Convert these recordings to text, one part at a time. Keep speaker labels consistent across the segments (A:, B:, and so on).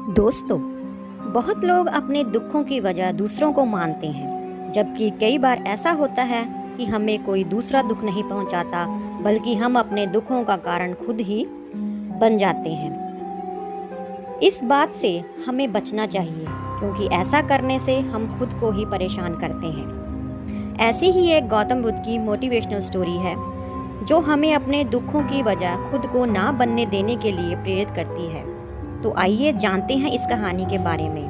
A: दोस्तों, बहुत लोग अपने दुखों की वजह दूसरों को मानते हैं, जबकि कई बार ऐसा होता है कि हमें कोई दूसरा दुख नहीं पहुंचाता, बल्कि हम अपने दुखों का कारण खुद ही बन जाते हैं। इस बात से हमें बचना चाहिए, क्योंकि ऐसा करने से हम खुद को ही परेशान करते हैं। ऐसी ही एक गौतम बुद्ध की मोटिवेशनल स्टोरी है, जो हमें अपने दुखों की वजह खुद को ना बनने देने के लिए प्रेरित करती है। तो आइए जानते हैं इस कहानी के बारे में।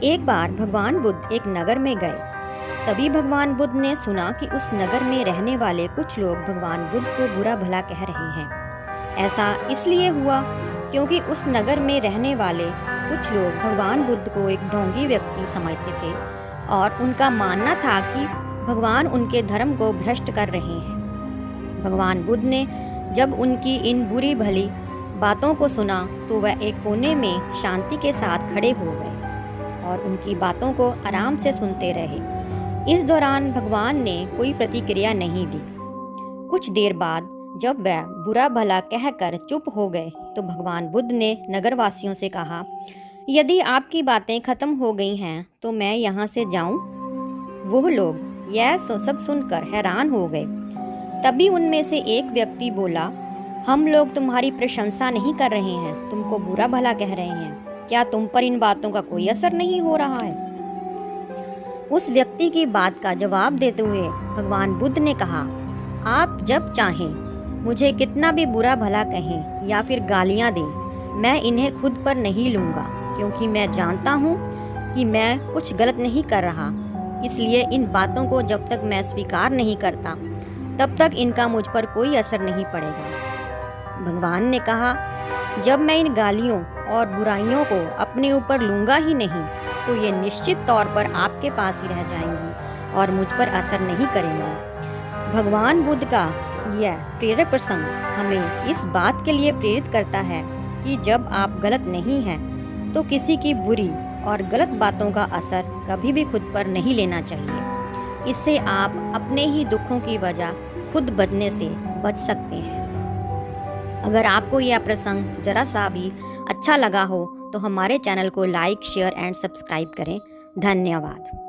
A: एक बार भगवान बुद्ध एक नगर में गए। तभी भगवान बुद्ध ने सुना कि उस नगर में रहने वाले कुछ लोग भगवान बुद्ध को बुरा भला कह रहे हैं। ऐसा इसलिए हुआ क्योंकि उस नगर में रहने वाले कुछ लोग भगवान बुद्ध को एक ढोंगी व्यक्ति समझते थे और उनका मानना था कि भगवान उनके धर्म को भ्रष्ट कर रहे हैं। भगवान बुद्ध ने जब उनकी इन बुरी भली बातों को सुना तो वह एक कोने में शांति के साथ खड़े हो गए और उनकी बातों को आराम से सुनते रहे। इस दौरान भगवान ने कोई प्रतिक्रिया नहीं दी। कुछ देर बाद जब वह बुरा भला कहकर चुप हो गए तो भगवान बुद्ध ने नगरवासियों से कहा, यदि आपकी बातें खत्म हो गई हैं तो मैं यहाँ से जाऊं? वो लोग यह सब सुनकर हैरान हो गए। तभी उनमें से एक व्यक्ति बोला, हम लोग तुम्हारी प्रशंसा नहीं कर रहे हैं, तुमको बुरा भला कह रहे हैं। क्या तुम पर इन बातों का कोई असर नहीं हो रहा है? उस व्यक्ति की बात का जवाब देते हुए भगवान बुद्ध ने कहा, आप जब चाहें मुझे कितना भी बुरा भला कहें या फिर गालियां दें, मैं इन्हें खुद पर नहीं लूँगा, क्योंकि मैं जानता हूँ कि मैं कुछ गलत नहीं कर रहा। इसलिए इन बातों को जब तक मैं स्वीकार नहीं करता, तब तक इनका मुझ पर कोई असर नहीं पड़ेगा। भगवान ने कहा, जब मैं इन गालियों और बुराइयों को अपने ऊपर लूँगा ही नहीं, तो ये निश्चित तौर पर आपके पास ही रह जाएंगी और मुझ पर असर नहीं करेंगी। भगवान बुद्ध का यह प्रेरक प्रसंग हमें इस बात के लिए प्रेरित करता है कि जब आप गलत नहीं हैं, तो किसी की बुरी और गलत बातों का असर कभी भी खुद पर नहीं लेना चाहिए। इससे आप अपने ही दुखों की वजह खुद बचने से बच सकते हैं। अगर आपको यह प्रसंग जरा सा भी अच्छा लगा हो तो हमारे चैनल को लाइक, शेयर एंड सब्सक्राइब करें। धन्यवाद।